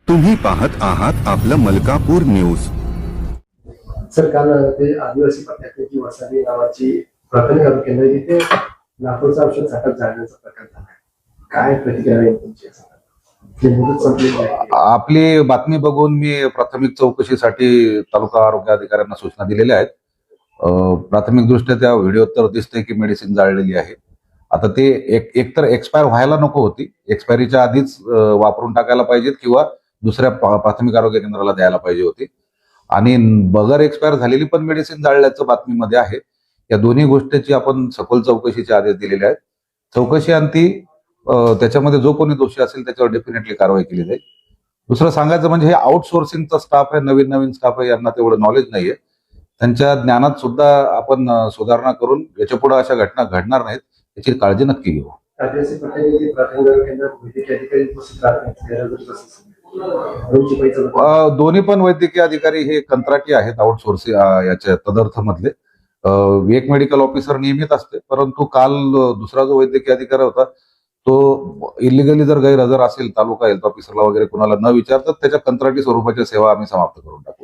तुम्ही पाहत आहात आपलं मलकापूर न्यूज. सर, काल ते आदिवासी पट्ट्यातली वसाहती नावाची प्राथमिक आरोग्य केंद्र आहे, तिथे लाखोचा औषध साठा जाळण्याचा प्रकार झाला. काय प्रतिक्रिया आहे तुमची? ती मुदत संपलेली आहे. आपली बातमी बघून मी प्राथमिक चौकशीसाठी तालुका आरोग्य अधिकाऱ्यांना सूचना दिलेल्या आहेत. प्राथमिक दृष्ट्या त्या व्हिडिओत तर दिसतंय की मेडिसिन जाळलेली आहे. आता ते एकतर एक्सपायर व्हायला नको होती, एक्सपायरीच्या आधीच वापरून टाकायला पाहिजेत किंवा दुसऱ्या प्राथमिक आरोग्य केंद्राला द्यायला पाहिजे होती. आणि बगर एक्सपायर झालेली पण मेडिसिन जाळल्याचं बातमीमध्ये आहे. या दोन्ही गोष्टीची आपण सखोल चौकशीचे आदेश दिलेले आहेत. चौकशी अंती त्याच्यामध्ये जो कोणी दोषी असेल त्याच्यावर डेफिनेटली कारवाई केली जाईल. दुसरं सांगायचं म्हणजे हे आउटसोर्सिंगचा स्टाफ आहे, नवीन स्टाफ आहे, यांना तेवढं नॉलेज नाहीये. त्यांच्या ज्ञानात सुद्धा आपण सुधारणा करून याच्या पुढे अशा घटना घडणार नाहीत याची काळजी नक्की घेऊ. आदिवासी पट्ट्यातली प्राथमिक आरोग्य केंद्रात वैद्यकीय अधिकारी उपस्थित राहतात. दोन्ही पण वैद्यकीय अधिकारी हे कंत्राटी आहेत, आउटसोर्सिंग याच्या तदर्थ मधले. एक मेडिकल ऑफिसर नियमित असते, परंतु काल दुसरा जो वैद्यकीय अधिकारी होता तो इलिगली जर गैरहजर असेल तालुका हेल्थ ऑफिसरला वगैरे कुणाला न विचारता त्याच्या कंत्राटी स्वरूपाच्या सेवा आम्ही समाप्त करून टाकू.